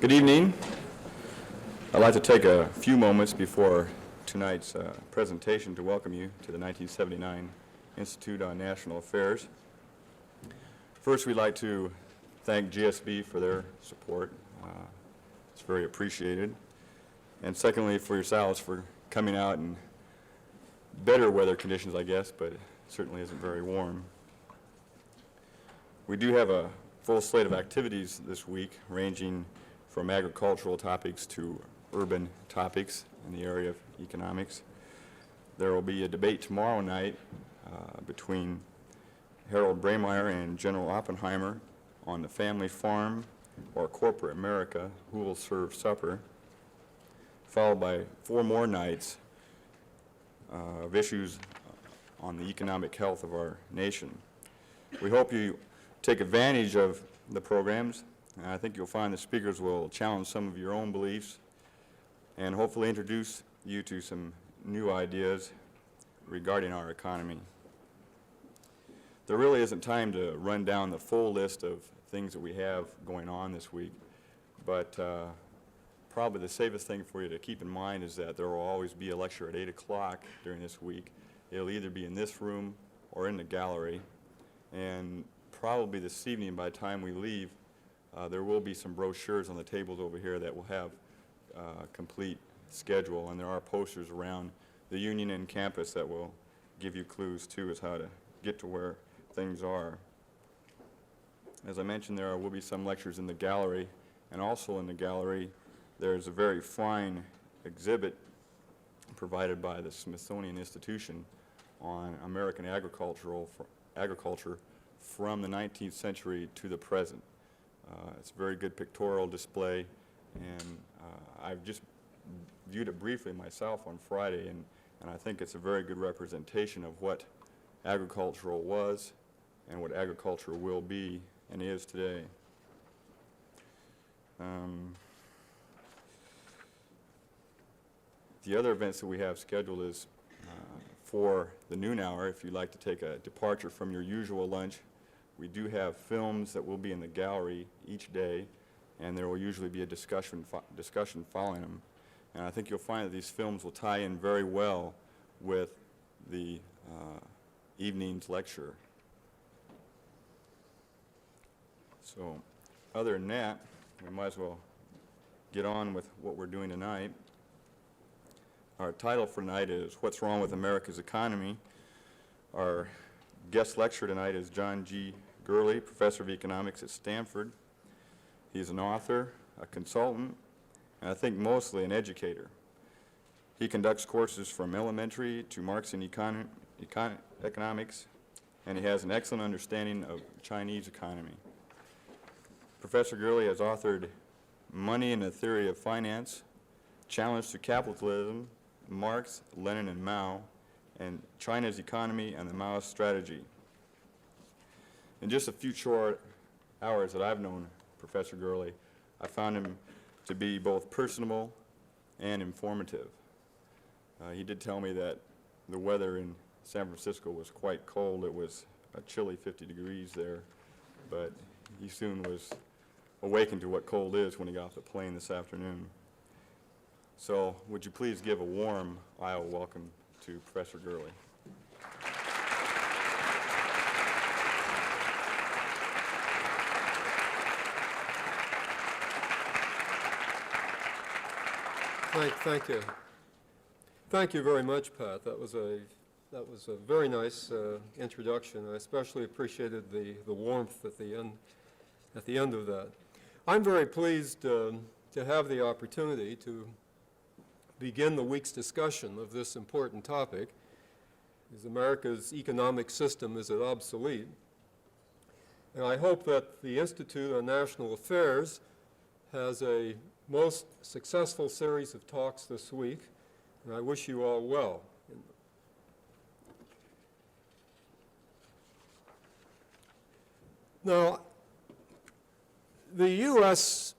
Good evening. I'd like to take a few moments before tonight's presentation to welcome you to the 1979 Institute on National Affairs. First, we'd like to thank GSB for their support. It's very appreciated. And secondly, for yourselves for coming out in better weather conditions, I guess, but it certainly isn't very warm. We do have a full slate of activities this week, ranging from agricultural topics to urban topics in the area of economics. There will be a debate tomorrow night between Harold Braemeier and General Oppenheimer on the family farm or corporate America, who will serve supper, followed by 4 more nights of issues on the economic health of our nation. We hope you take advantage of the programs. I think you'll find the speakers will challenge some of your own beliefs and hopefully introduce you to some new ideas regarding our economy. There really isn't time to run down the full list of things that we have going on this week, but probably the safest thing for you to keep in mind is that there will always be a lecture at 8 o'clock during this week. It'll either be in this room or in the gallery, and probably this evening by the time we leave, there will be some brochures on the tables over here that will have a complete schedule, and there are posters around the Union and campus that will give you clues too as how to get to where things are. As I mentioned, there will be some lectures in the gallery, and also in the gallery there's a very fine exhibit provided by the Smithsonian Institution on American agriculture from the 19th century to the present. It's a very good pictorial display, and I've just viewed it briefly myself on Friday, and I think it's a very good representation of what agricultural was and what agriculture will be and is today. The other events that we have scheduled is for the noon hour, if you'd like to take a departure from your usual lunch. We do have films that will be in the gallery each day, and there will usually be a discussion following them. And I think you'll find that these films will tie in very well with the evening's lecture. So other than that, we might as well get on with what we're doing tonight. Our title for tonight is What's Wrong with America's Economy? Our guest lecturer tonight is John G. Gurley, professor of economics at Stanford. He's an author, a consultant, and I think mostly an educator. He conducts courses from elementary to Marxian economics, and he has an excellent understanding of Chinese economy. Professor Gurley has authored Money and the Theory of Finance, Challenge to Capitalism, Marx, Lenin, and Mao, and China's Economy and the Maoist Strategy. In just a few short hours that I've known Professor Gurley, I found him to be both personable and informative. He did tell me that the weather in San Francisco was quite cold. It was a chilly 50 degrees there, but he soon was awakened to what cold is when he got off the plane this afternoon. So would you please give a warm Iowa welcome to Professor Gurley. Thank you. Thank you very much, Pat. That was a very nice introduction. I especially appreciated the warmth at the end of that. I'm very pleased to have the opportunity to begin the week's discussion of this important topic. Is America's economic system, is it obsolete? And I hope that the Institute on National Affairs has a most successful series of talks this week, and I wish you all well. Now, the U.S.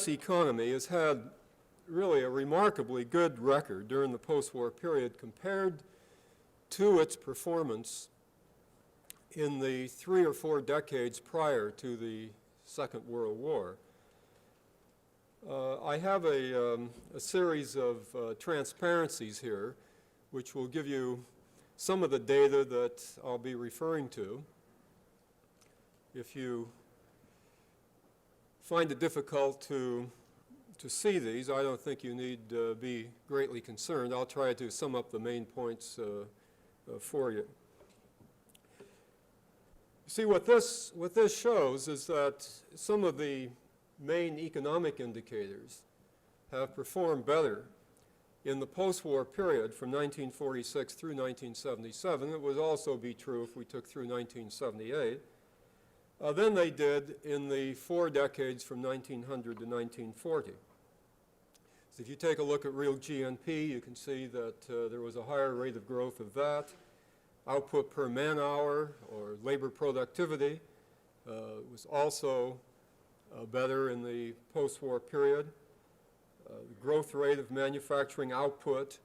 economy has had really a remarkably good record during the post-war period compared to its performance in the 3 or 4 decades prior to the Second World War. I have a series of transparencies here which will give you some of the data that I'll be referring to. If you find it difficult to see these, I don't think you need be greatly concerned. I'll try to sum up the main points for you. See, what this shows is that some of the main economic indicators have performed better in the post-war period from 1946 through 1977. It would also be true if we took through 1978. Than they did in the 4 decades from 1900 to 1940. So if you take a look at real GNP, you can see that there was a higher rate of growth of that. Output per man-hour, or labor productivity, was also better in the post-war period. The growth rate of manufacturing output.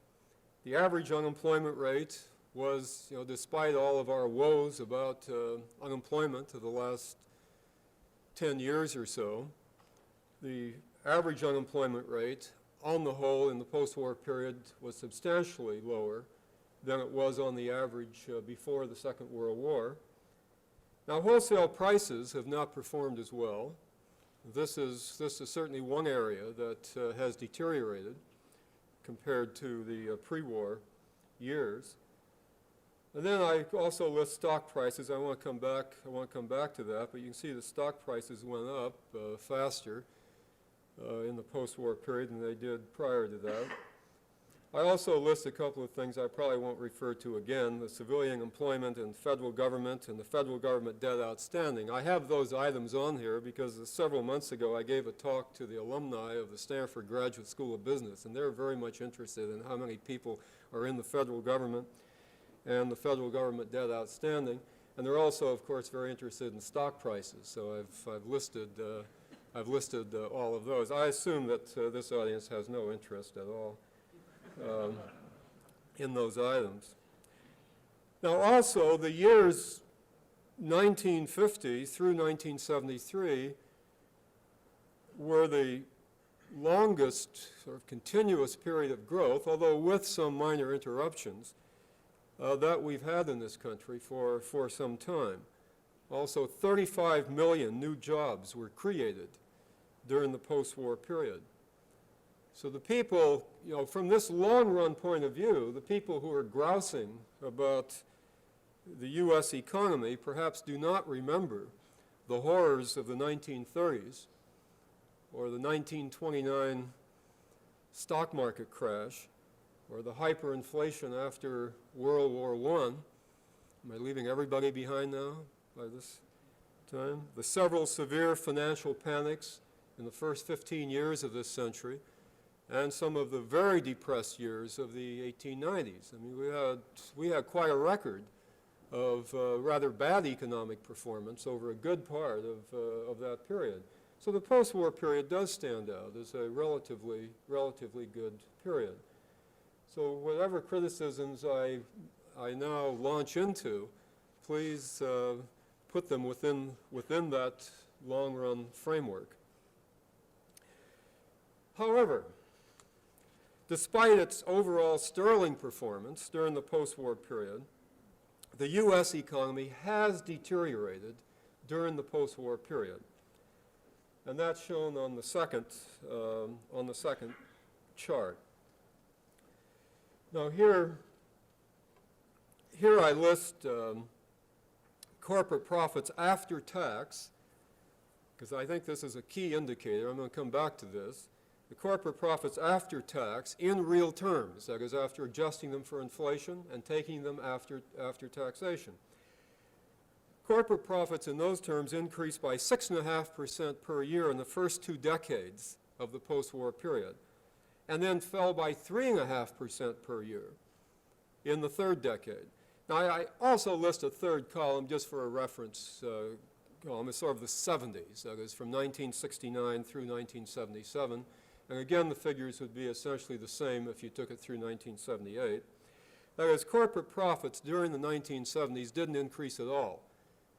The average unemployment rate was, despite all of our woes about unemployment of the last 10 years or so, the average unemployment rate on the whole in the post-war period was substantially lower than it was on the average before the Second World War. Now, wholesale prices have not performed as well. This is certainly one area that has deteriorated compared to the pre-war years. And then I also list stock prices. I want to come back to that, but you can see the stock prices went up faster in the post-war period than they did prior to that. I also list a couple of things I probably won't refer to again, the civilian employment and federal government and the federal government debt outstanding. I have those items on here because several months ago I gave a talk to the alumni of the Stanford Graduate School of Business, and they're very much interested in how many people are in the federal government and the federal government debt outstanding. And they're also, of course, very interested in stock prices. So I've listed all of those. I assume that this audience has no interest at all in those items. Now, also, the years 1950 through 1973 were the longest sort of continuous period of growth, although with some minor interruptions, that we've had in this country for some time. Also, 35 million new jobs were created during the post-war period. So the people, from this long-run point of view, the people who are grousing about the U.S. economy perhaps do not remember the horrors of the 1930s or the 1929 stock market crash or the hyperinflation after World War I. Am I leaving everybody behind now by this time? The several severe financial panics in the first 15 years of this century, and some of the very depressed years of the 1890s. I mean, we had quite a record of rather bad economic performance over a good part of that period. So the post-war period does stand out as a relatively good period. So whatever criticisms I now launch into, please put them within that long-run framework. However, despite its overall sterling performance during the post-war period, the U.S. economy has deteriorated during the post-war period. And that's shown on the second chart. Now here I list corporate profits after tax, because I think this is a key indicator. I'm going to come back to this. The corporate profits after tax in real terms, that is after adjusting them for inflation and taking them after taxation. Corporate profits in those terms increased by 6.5% per year in the first 2 decades of the post-war period, and then fell by 3.5% per year in the third decade. Now, I also list a third column just for a reference column. It's sort of the 70s, that is from 1969 through 1977. And again, the figures would be essentially the same if you took it through 1978. That is, corporate profits during the 1970s didn't increase at all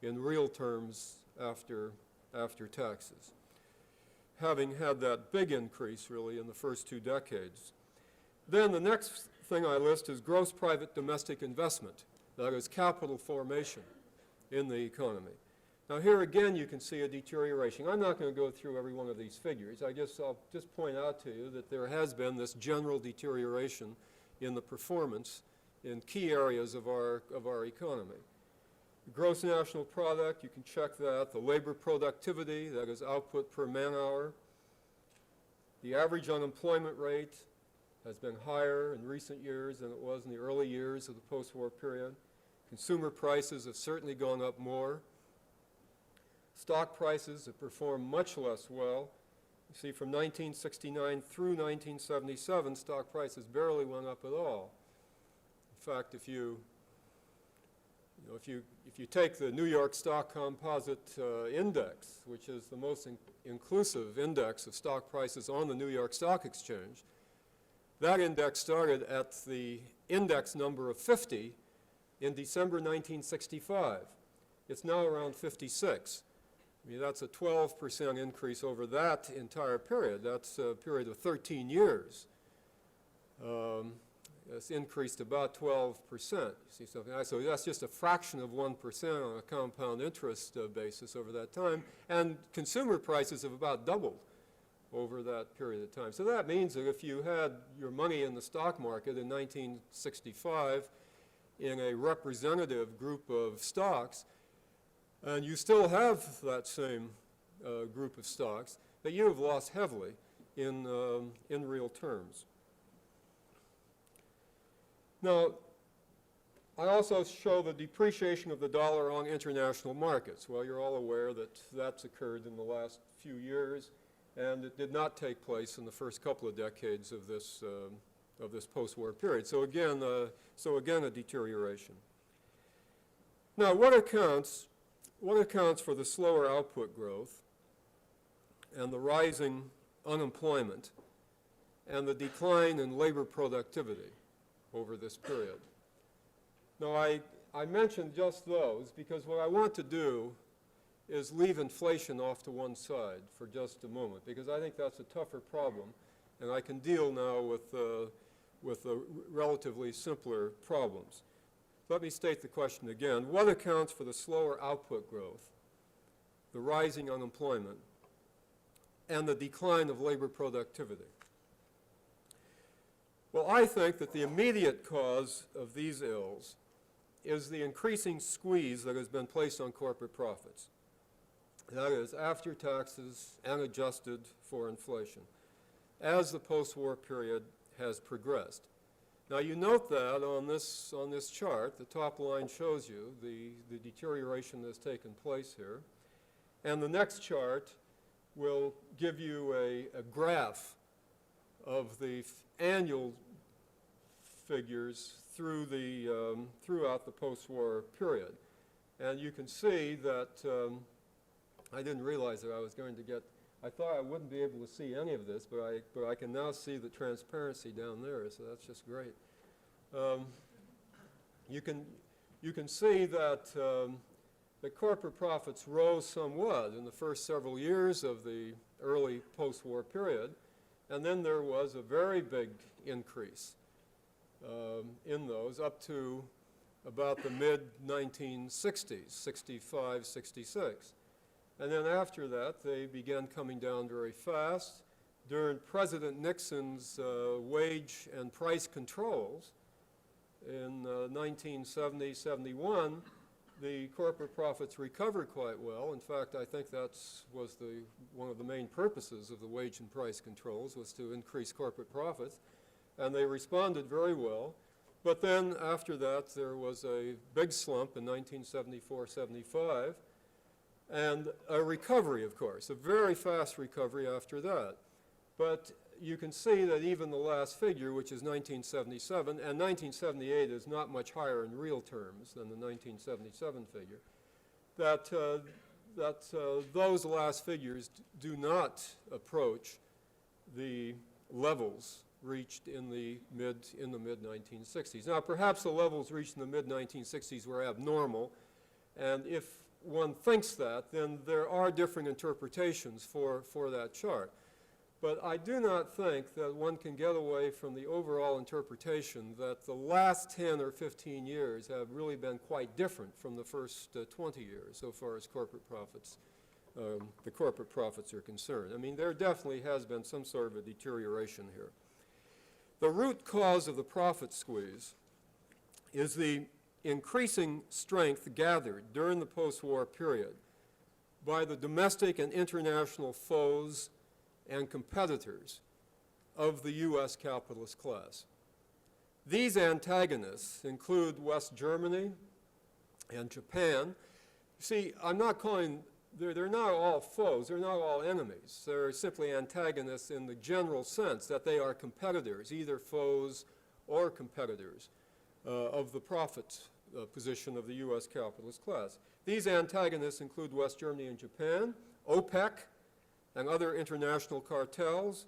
in real terms after taxes, having had that big increase really in the first 2 decades. Then the next thing I list is gross private domestic investment, that is capital formation in the economy. Now here again you can see a deterioration. I'm not going to go through every one of these figures. I'll just point out to you that there has been this general deterioration in the performance in key areas of our economy. The gross national product, you can check that. The labor productivity, that is output per man hour. The average unemployment rate has been higher in recent years than it was in the early years of the post-war period. Consumer prices have certainly gone up more. Stock prices have performed much less well. You see, from 1969 through 1977, stock prices barely went up at all. In fact, if you take the New York Stock Composite Index, which is the most inclusive index of stock prices on the New York Stock Exchange, that index started at the index number of 50 in December 1965. It's now around 56. I mean, that's a 12% increase over that entire period. That's a period of 13 years. It's increased about 12%. You see something? So that's just a fraction of 1% on a compound interest basis over that time. And consumer prices have about doubled over that period of time. So that means that if you had your money in the stock market in 1965 in a representative group of stocks, and you still have that same group of stocks, that you have lost heavily in real terms. Now, I also show the depreciation of the dollar on international markets. Well, you're all aware that that's occurred in the last few years, and it did not take place in the first couple of decades of this post-war period. So again, a deterioration. Now, what accounts for the slower output growth and the rising unemployment and the decline in labor productivity over this period? Now, I mentioned just those because what I want to do is leave inflation off to one side for just a moment, because I think that's a tougher problem, and I can deal now with the relatively simpler problems. Let me state the question again. What accounts for the slower output growth, the rising unemployment, and the decline of labor productivity? Well, I think that the immediate cause of these ills is the increasing squeeze that has been placed on corporate profits. That is, after taxes and adjusted for inflation, as the post-war period has progressed. Now, you note that on this chart, the top line shows you the deterioration that has taken place here. And the next chart will give you a graph of the annual figures through throughout the post-war period. And you can see that I didn't realize that I was going to get, I thought I wouldn't be able to see any of this, but I can now see the transparency down there, so that's just great. You can see that the corporate profits rose somewhat in the first several years of the early post-war period, and then there was a very big increase in those up to about the mid-1960s, 65, 66. And then after that, they began coming down very fast. During President Nixon's wage and price controls in 1970, 71, the corporate profits recovered quite well. In fact, I think that was one of the main purposes of the wage and price controls, was to increase corporate profits. And they responded very well. But then after that, there was a big slump in 1974, 75. And a recovery, of course, a very fast recovery after that. But you can see that even the last figure, which is 1977, and 1978 is not much higher in real terms than the 1977 figure, that those last figures do not approach the levels reached in the mid-1960s. Now, perhaps the levels reached in the mid-1960s were abnormal, and if one thinks that, then there are different interpretations for that chart. But I do not think that one can get away from the overall interpretation that the last 10 or 15 years have really been quite different from the first 20 years so far as corporate profits, the corporate profits are concerned. I mean, there definitely has been some sort of a deterioration here. The root cause of the profit squeeze is the increasing strength gathered during the post-war period by the domestic and international foes and competitors of the U.S. capitalist class. These antagonists include West Germany and Japan. See, I'm not calling, they're not all foes, they're not all enemies. They're simply antagonists in the general sense that they are competitors, either foes or competitors of the profit position of the U.S. capitalist class. These antagonists include West Germany and Japan, OPEC, and other international cartels,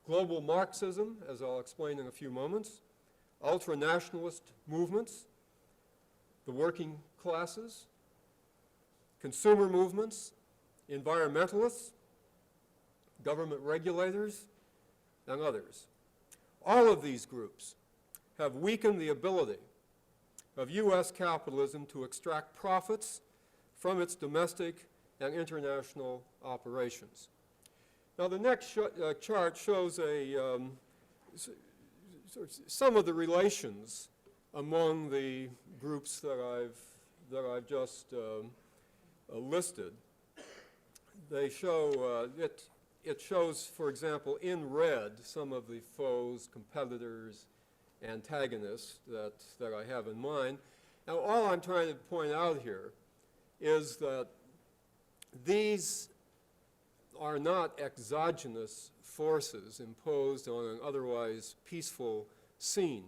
global Marxism, as I'll explain in a few moments, ultranationalist movements, the working classes, consumer movements, environmentalists, government regulators, and others. All of these groups have weakened the ability of U.S. capitalism to extract profits from its domestic and international operations. Now, the next chart shows some of the relations among the groups that I've just listed. They show, it shows, for example, in red, some of the foes, competitors, antagonists that I have in mind. Now, all I'm trying to point out here is that these are not exogenous forces imposed on an otherwise peaceful scene.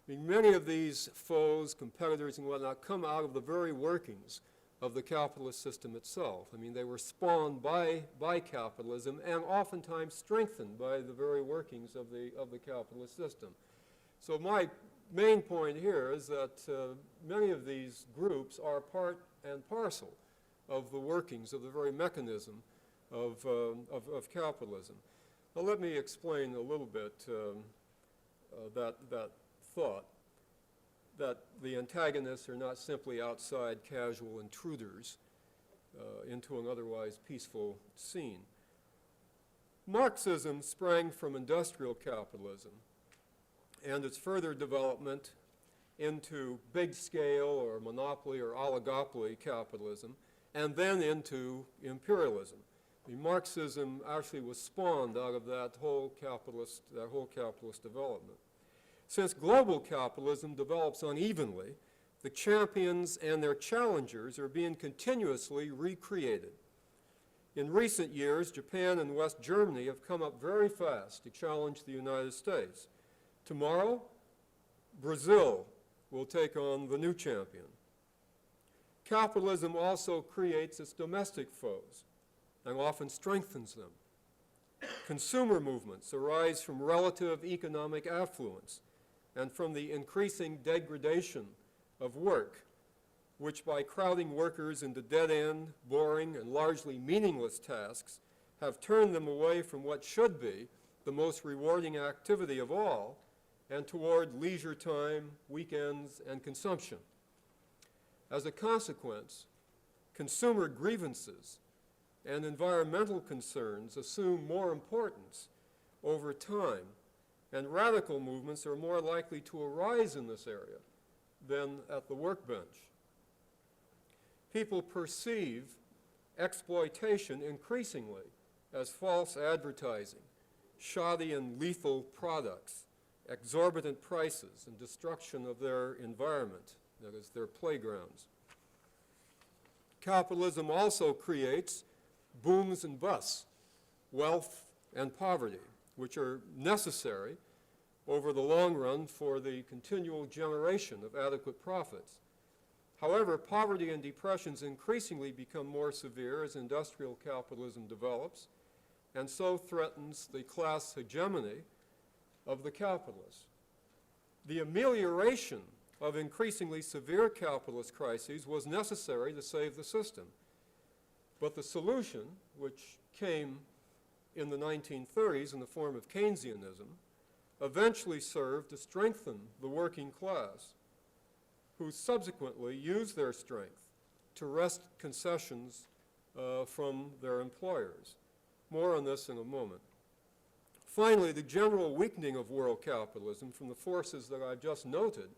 I mean, many of these foes, competitors, and whatnot come out of the very workings of the capitalist system itself. I mean, they were spawned by capitalism and oftentimes strengthened by the very workings of the capitalist system. So my main point here is that many of these groups are part and parcel of the workings of the very mechanism of capitalism. Now, let me explain a little bit that thought, that the antagonists are not simply outside casual intruders into an otherwise peaceful scene. Marxism sprang from industrial capitalism and its further development into big-scale or monopoly or oligopoly capitalism, and then into imperialism. I mean, Marxism actually was spawned out of that whole capitalist development. Since global capitalism develops unevenly, the champions and their challengers are being continuously recreated. In recent years, Japan and West Germany have come up very fast to challenge the United States. Tomorrow, Brazil will take on the new champion. Capitalism also creates its domestic foes and often strengthens them. Consumer movements arise from relative economic affluence and from the increasing degradation of work, which by crowding workers into dead-end, boring, and largely meaningless tasks have turned them away from what should be the most rewarding activity of all and toward leisure time, weekends, and consumption. As a consequence, consumer grievances and environmental concerns assume more importance over time, and radical movements are more likely to arise in this area than at the workbench. People perceive exploitation increasingly as false advertising, shoddy and lethal products, exorbitant prices, and destruction of their environment, that is, their playgrounds. Capitalism also creates booms and busts, wealth and poverty, which are necessary over the long run for the continual generation of adequate profits. However, poverty and depressions increasingly become more severe as industrial capitalism develops, and so threatens the class hegemony of the capitalists. The amelioration of increasingly severe capitalist crises was necessary to save the system. But the solution, which came in the 1930s in the form of Keynesianism, eventually served to strengthen the working class, who subsequently used their strength to wrest concessions from their employers. More on this in a moment. Finally, the general weakening of world capitalism from the forces that I've just noted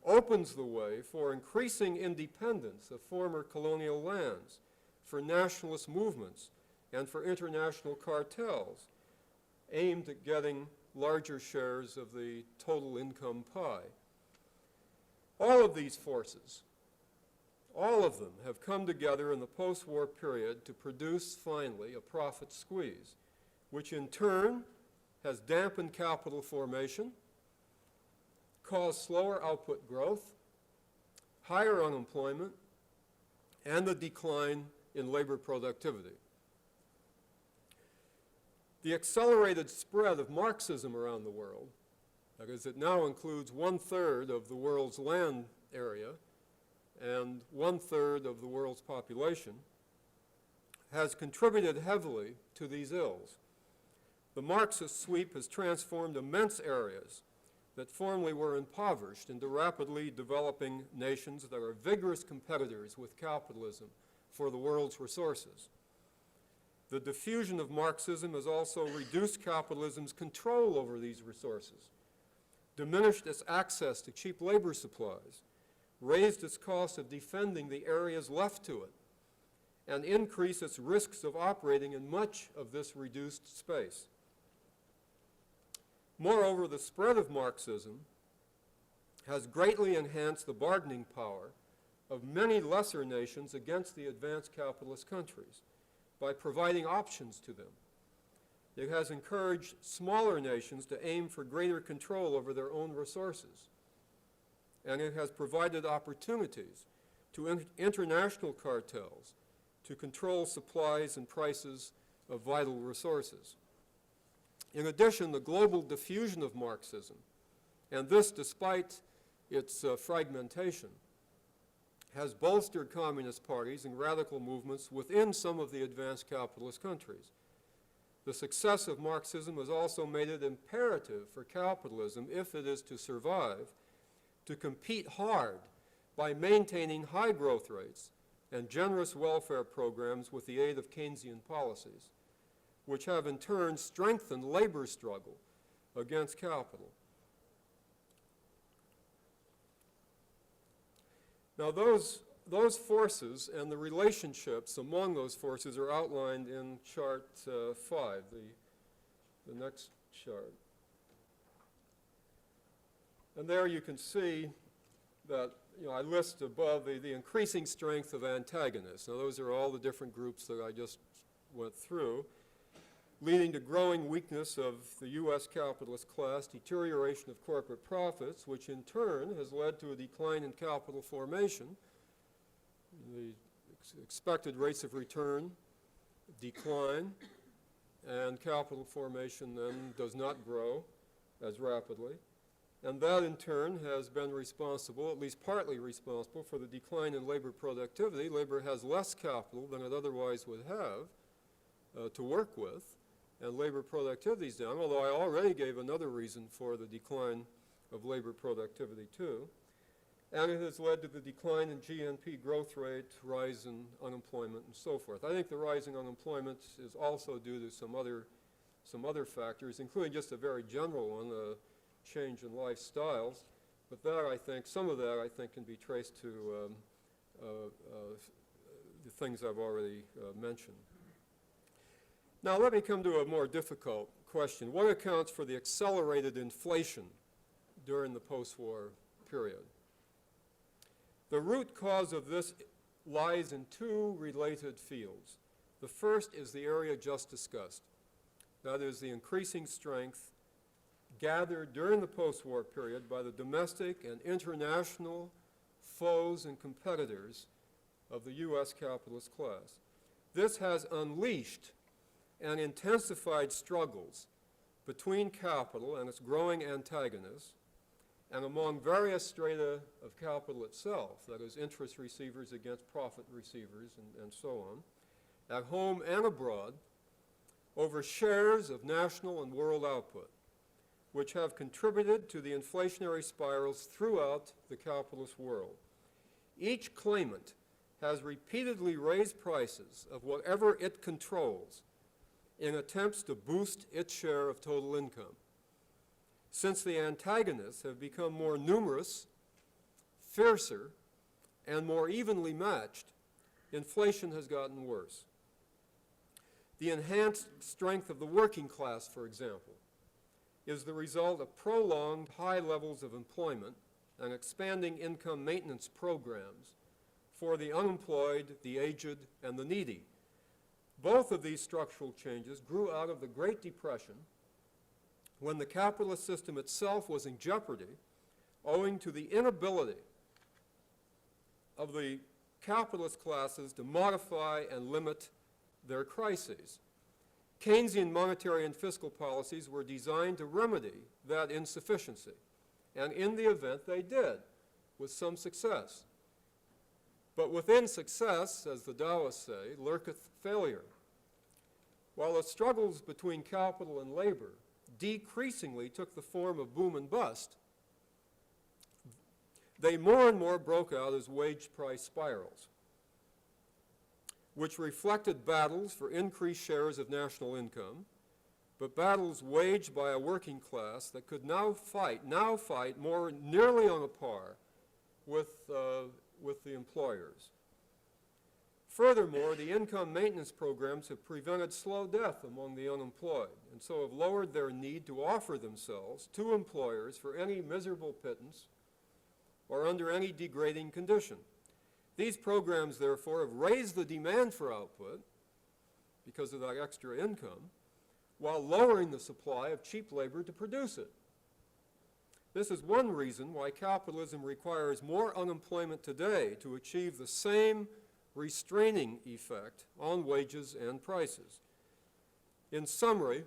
opens the way for increasing independence of former colonial lands, for nationalist movements, and for international cartels aimed at getting larger shares of the total income pie. All of these forces, all of them have come together in the post-war period to produce, finally, a profit squeeze, which in turn has dampened capital formation, caused slower output growth, higher unemployment, and the decline in labor productivity. The accelerated spread of Marxism around the world, that is, it now includes 1/3 of the world's land area and 1/3 of the world's population, has contributed heavily to these ills. The Marxist sweep has transformed immense areas that formerly were impoverished into rapidly developing nations that are vigorous competitors with capitalism for the world's resources. The diffusion of Marxism has also reduced capitalism's control over these resources, diminished its access to cheap labor supplies, raised its cost of defending the areas left to it, and increased its risks of operating in much of this reduced space. Moreover, the spread of Marxism has greatly enhanced the bargaining power of many lesser nations against the advanced capitalist countries by providing options to them. It has encouraged smaller nations to aim for greater control over their own resources. And it has provided opportunities to international cartels to control supplies and prices of vital resources. In addition, the global diffusion of Marxism, and this despite its fragmentation, has bolstered communist parties and radical movements within some of the advanced capitalist countries. The success of Marxism has also made it imperative for capitalism, if it is to survive, to compete hard by maintaining high growth rates and generous welfare programs with the aid of Keynesian policies, which have in turn strengthened labor struggle against capital. Now those forces and the relationships among those forces are outlined in chart 5, the next chart. And there you can see that, I list above the increasing strength of antagonists. Now those are all the different groups that I just went through, leading to growing weakness of the U.S. capitalist class, deterioration of corporate profits, which in turn has led to a decline in capital formation. The expected rates of return decline, and capital formation then does not grow as rapidly. And that in turn has been responsible, at least partly responsible, for the decline in labor productivity. Labor has less capital than it otherwise would have to work with, and labor productivity is down, although I already gave another reason for the decline of labor productivity too. And it has led to the decline in GNP growth rate, rise in unemployment, and so forth. I think the rising unemployment is also due to some other factors, including just a very general one, a change in lifestyles. But that, I think, some of that, I think, can be traced to the things I've already mentioned. Now let me come to a more difficult question. What accounts for the accelerated inflation during the post-war period? The root cause of this lies in two related fields. The first is the area just discussed, that is, the increasing strength gathered during the post-war period by the domestic and international foes and competitors of the U.S. capitalist class. This has unleashed and intensified struggles between capital and its growing antagonists, and among various strata of capital itself, that is, interest receivers against profit receivers and so on, at home and abroad, over shares of national and world output, which have contributed to the inflationary spirals throughout the capitalist world. Each claimant has repeatedly raised prices of whatever it controls in attempts to boost its share of total income. Since the antagonists have become more numerous, fiercer, and more evenly matched, inflation has gotten worse. The enhanced strength of the working class, for example, is the result of prolonged high levels of employment and expanding income maintenance programs for the unemployed, the aged, and the needy. Both of these structural changes grew out of the Great Depression, when the capitalist system itself was in jeopardy owing to the inability of the capitalist classes to modify and limit their crises. Keynesian monetary and fiscal policies were designed to remedy that insufficiency, and in the event they did, with some success. But within success, as the Taoists say, lurketh failure. While the struggles between capital and labor decreasingly took the form of boom and bust, they more and more broke out as wage price spirals, which reflected battles for increased shares of national income, but battles waged by a working class that could now fight more nearly on a par with the employers. Furthermore, the income maintenance programs have prevented slow death among the unemployed, and so have lowered their need to offer themselves to employers for any miserable pittance or under any degrading condition. These programs, therefore, have raised the demand for output because of that extra income, while lowering the supply of cheap labor to produce it. This is one reason why capitalism requires more unemployment today to achieve the same restraining effect on wages and prices. In summary,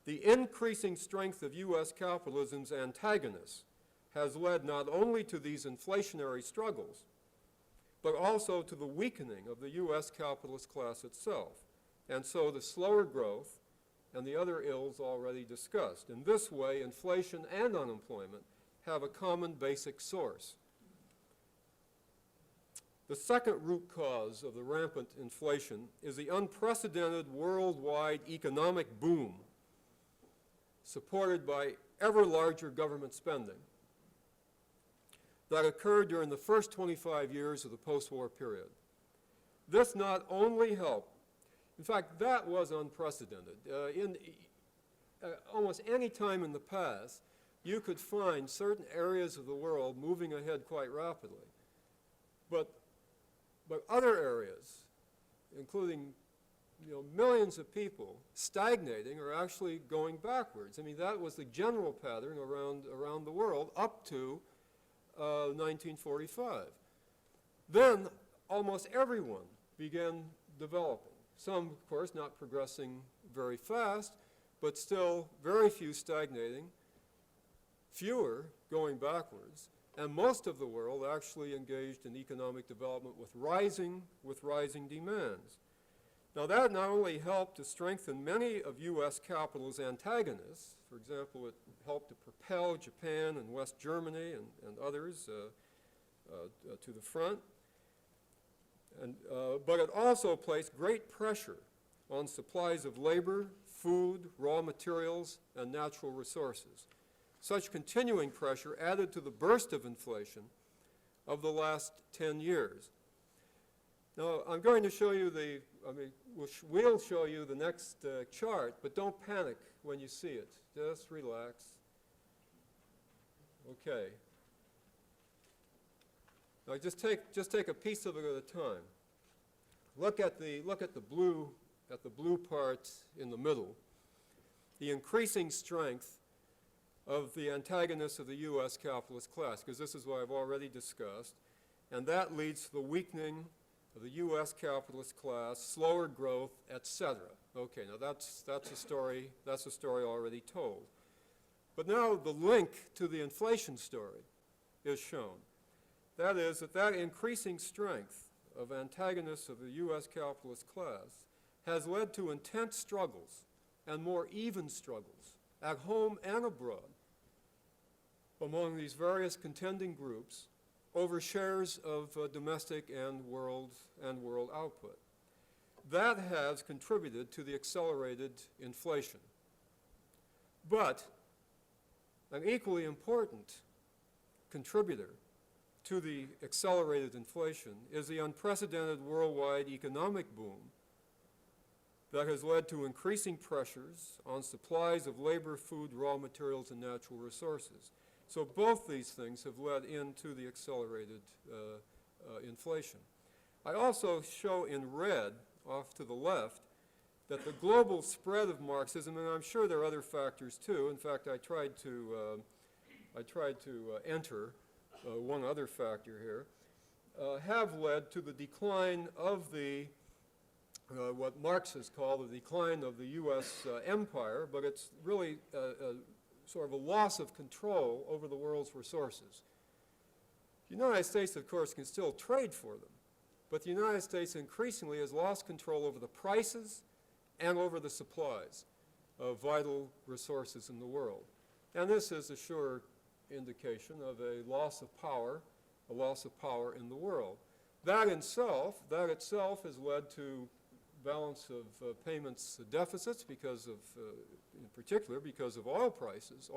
the increasing strength of U.S. capitalism's antagonists has led not only to these inflationary struggles, but also to the weakening of the U.S. capitalist class itself, and so the slower growth and the other ills already discussed. In this way, inflation and unemployment have a common basic source. The second root cause of the rampant inflation is the unprecedented worldwide economic boom supported by ever larger government spending that occurred during the first 25 years of the post-war period. This not only helped, in fact, that was unprecedented. In almost any time in the past, you could find certain areas of the world moving ahead quite rapidly. But other areas, including millions of people stagnating or actually going backwards. I mean, that was the general pattern around the world up to 1945. Then almost everyone began developing. Some, of course, not progressing very fast, but still very few stagnating, fewer going backwards, and most of the world actually engaged in economic development with rising demands. Now, that not only helped to strengthen many of U.S. capital's antagonists. For example, it helped to propel Japan and West Germany and others to the front. But it also placed great pressure on supplies of labor, food, raw materials, and natural resources. Such continuing pressure added to the burst of inflation of the last 10 years. Now, I'm going to show you we'll show you the next chart, but don't panic when you see it. Just relax. Okay. Now, just take a piece of it at a time. Look at the blue part in the middle. the increasing strength of the antagonists of the U.S. capitalist class, because this is what I've already discussed, and that leads to the weakening of the U.S. capitalist class, slower growth, etc. Okay, now that's a story already told. But now the link to the inflation story is shown. That is, that increasing strength of antagonists of the U.S. capitalist class has led to intense struggles and more even struggles at home and abroad among these various contending groups over shares of domestic and world output. That has contributed to the accelerated inflation. But an equally important contributor to the accelerated inflation is the unprecedented worldwide economic boom that has led to increasing pressures on supplies of labor, food, raw materials, and natural resources. So both these things have led into the accelerated inflation. I also show in red, off to the left, that the global spread of Marxism, and I'm sure there are other factors too. In fact, I tried to enter one other factor here, have led to the decline of the what Marxists call the decline of the U.S. empire, but it's really sort of a loss of control over the world's resources. The United States, of course, can still trade for them, but the United States increasingly has lost control over the prices and over the supplies of vital resources in the world. And this is a sure indication of a loss of power in the world. That itself has led to balance of payments deficits because of, in particular, because of oil prices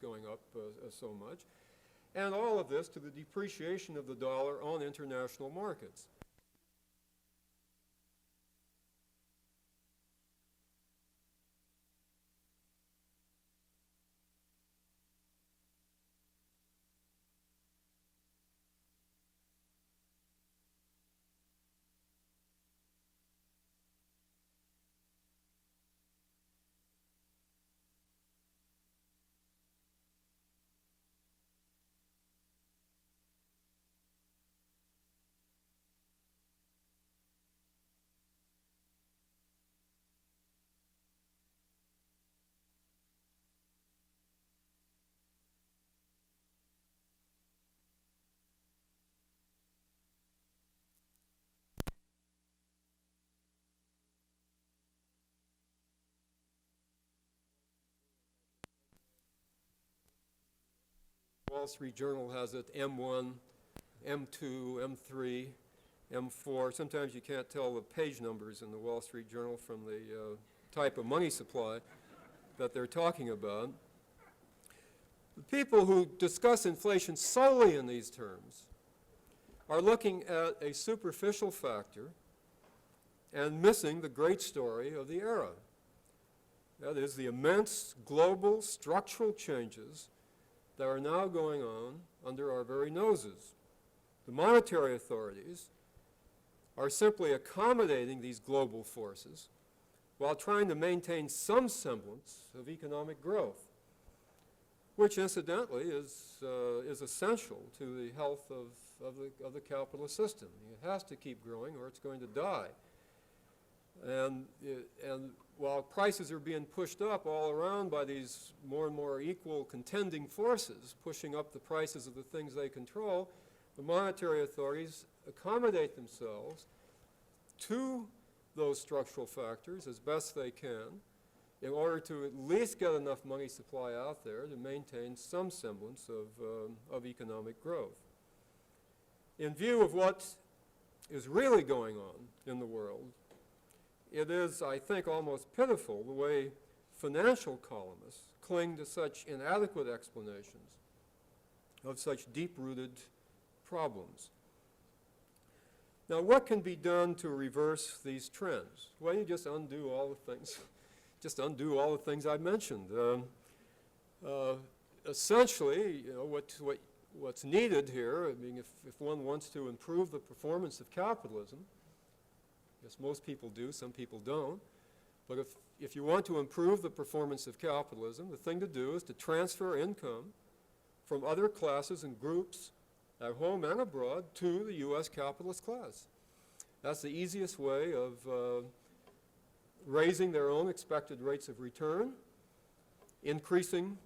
going up so much, and all of this to the depreciation of the dollar on international markets. Wall Street Journal has it M1, M2, M3, M4. Sometimes you can't tell the page numbers in the Wall Street Journal from the type of money supply that they're talking about. The people who discuss inflation solely in these terms are looking at a superficial factor and missing the great story of the era. That is, the immense global structural changes that are now going on under our very noses. The monetary authorities are simply accommodating these global forces while trying to maintain some semblance of economic growth, which incidentally is essential to the health of the capitalist system. It has to keep growing or it's going to die. And while prices are being pushed up all around by these more and more equal contending forces, pushing up the prices of the things they control, the monetary authorities accommodate themselves to those structural factors as best they can in order to at least get enough money supply out there to maintain some semblance of economic growth. In view of what is really going on in the world, it is, I think, almost pitiful the way financial columnists cling to such inadequate explanations of such deep-rooted problems. Now, what can be done to reverse these trends? Well, you just undo all the things I mentioned. Essentially, you know, what's needed here, I mean, if one wants to improve the performance of capitalism, yes, most people do, some people don't. But if you want to improve the performance of capitalism, the thing to do is to transfer income from other classes and groups at home and abroad to the U.S. capitalist class. That's the easiest way of raising their own expected rates of return, increasing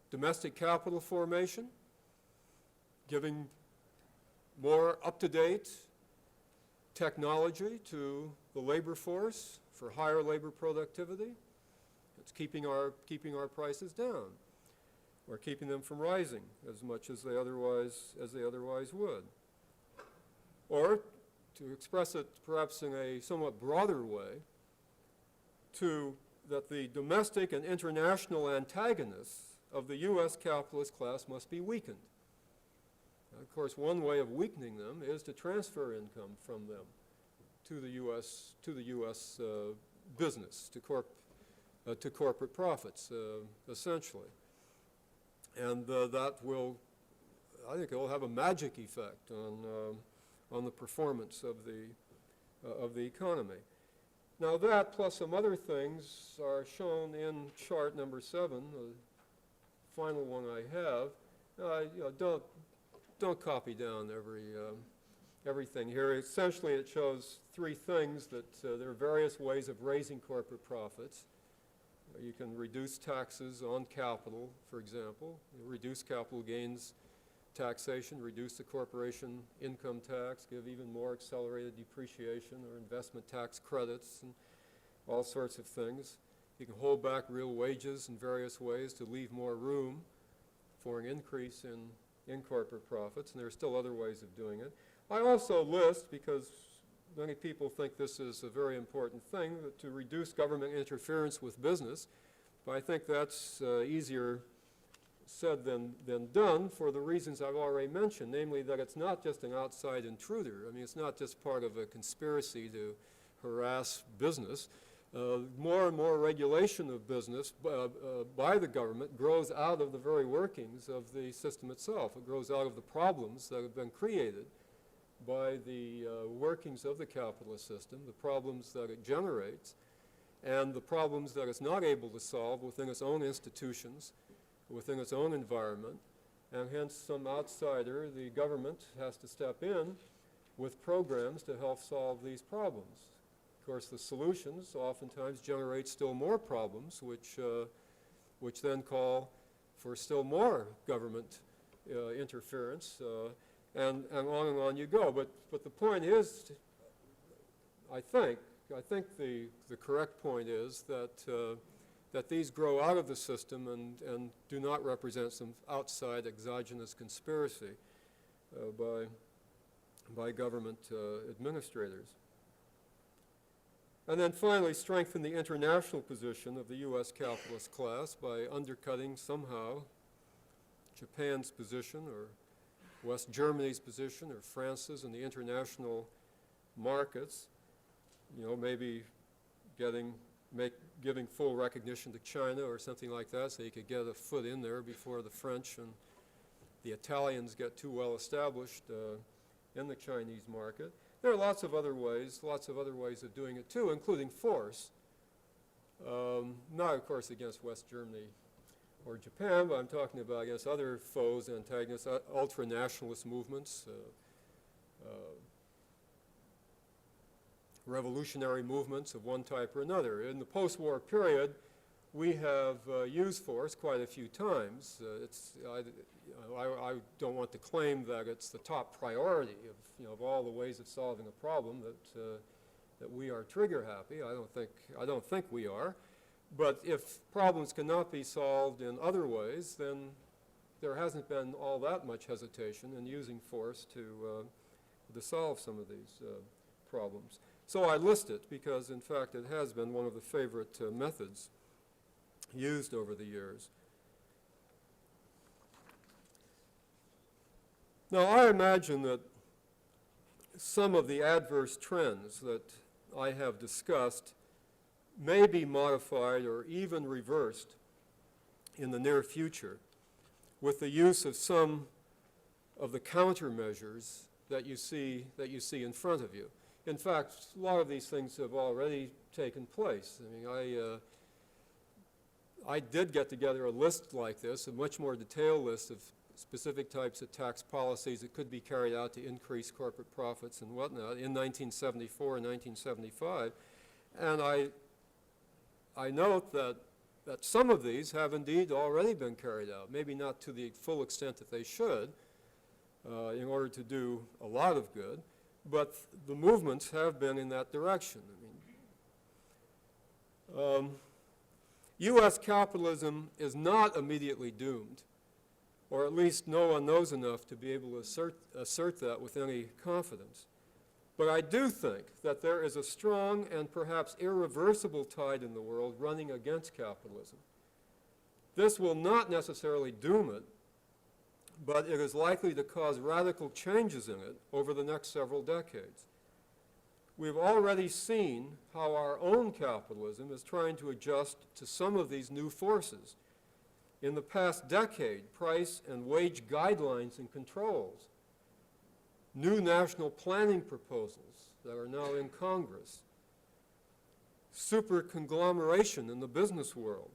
domestic capital formation, giving more up-to-date technology to the labor force for higher labor productivity. It's keeping our prices down, or keeping them from rising as much as they otherwise would. Or, to express it perhaps in a somewhat broader way, that the domestic and international antagonists of the U.S. capitalist class must be weakened. Now, of course, one way of weakening them is to transfer income from them to the U.S. Business, to corporate profits, essentially. And that will, I think, it will have a magic effect on the performance of the economy. Now that, plus some other things, are shown in chart number 7, the final one I have. Don't copy down everything here. Essentially, it shows 3 things, that there are various ways of raising corporate profits. You can reduce taxes on capital, for example, reduce capital gains taxation, reduce the corporation income tax, give even more accelerated depreciation or investment tax credits and all sorts of things. You can hold back real wages in various ways to leave more room for an increase in corporate profits, and there are still other ways of doing it. I also list, because many people think this is a very important thing, to reduce government interference with business, but I think that's easier said than done, for the reasons I've already mentioned, namely that it's not just an outside intruder. I mean, it's not just part of a conspiracy to harass business. More and more regulation of business by the government grows out of the very workings of the system itself. It grows out of the problems that have been created by the workings of the capitalist system, the problems that it generates, and the problems that it's not able to solve within its own institutions, within its own environment, and hence some outsider, the government, has to step in with programs to help solve these problems. Of course, the solutions oftentimes generate still more problems, which then call for still more government interference, and on you go. But the point is, I think the correct point is that these grow out of the system and do not represent some outside exogenous conspiracy by government administrators. And then finally, strengthen the international position of the U.S. capitalist class by undercutting somehow Japan's position, or West Germany's position, or France's in the international markets. Maybe giving full recognition to China or something like that, so you could get a foot in there before the French and the Italians get too well established in the Chinese market. There are lots of other ways of doing it too, including force. Not, of course, against West Germany or Japan, but I'm talking about against other foes, antagonists, ultra-nationalist movements, revolutionary movements of one type or another. In the post-war period, we have used force quite a few times. I don't want to claim that it's the top priority of all the ways of solving a problem that we are trigger happy. I don't think we are. But if problems cannot be solved in other ways, then there hasn't been all that much hesitation in using force to solve some of these problems. So I list it because, in fact, it has been one of the favorite methods used over the years. Now, I imagine that some of the adverse trends that I have discussed may be modified or even reversed in the near future with the use of some of the countermeasures that you see in front of you. In fact, a lot of these things have already taken place. I mean, I did get together a list like this, a much more detailed list of specific types of tax policies that could be carried out to increase corporate profits and whatnot in 1974 and 1975. And I note that some of these have indeed already been carried out, maybe not to the full extent that they should, in order to do a lot of good, but the movements have been in that direction. I mean, U.S. capitalism is not immediately doomed, or at least no one knows enough to be able to assert that with any confidence. But I do think that there is a strong and perhaps irreversible tide in the world running against capitalism. This will not necessarily doom it, but it is likely to cause radical changes in it over the next several decades. We've already seen how our own capitalism is trying to adjust to some of these new forces. In the past decade, price and wage guidelines and controls, new national planning proposals that are now in Congress, super conglomeration in the business world,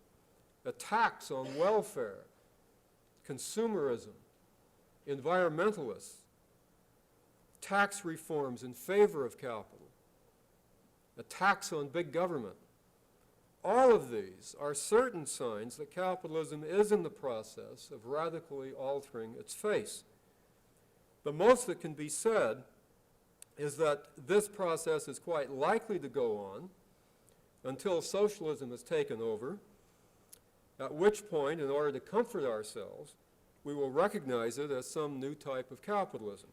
attacks on welfare, consumerism, environmentalists, tax reforms in favor of capital, attacks on big government. All of these are certain signs that capitalism is in the process of radically altering its face. The most that can be said is that this process is quite likely to go on until socialism has taken over, at which point, in order to comfort ourselves, we will recognize it as some new type of capitalism.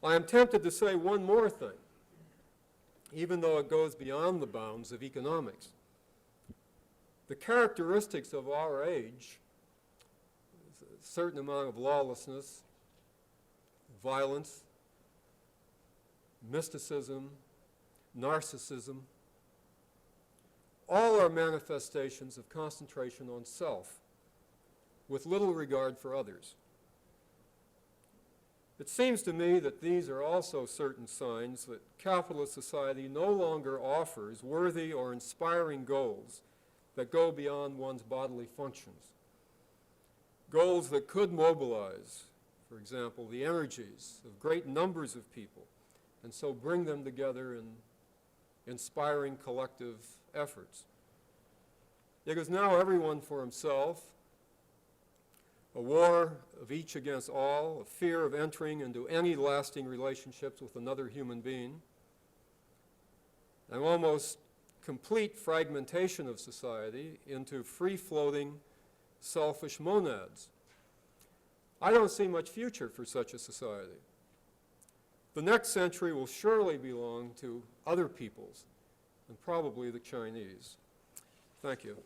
I am tempted to say one more thing, even though it goes beyond the bounds of economics. The characteristics of our age, a certain amount of lawlessness, violence, mysticism, narcissism, all are manifestations of concentration on self, with little regard for others. It seems to me that these are also certain signs that capitalist society no longer offers worthy or inspiring goals that go beyond one's bodily functions. Goals that could mobilize, for example, the energies of great numbers of people, and so bring them together in inspiring collective efforts. It is now everyone for himself, a war of each against all, a fear of entering into any lasting relationships with another human being, an almost complete fragmentation of society into free-floating, selfish monads. I don't see much future for such a society. The next century will surely belong to other peoples, and probably the Chinese. Thank you.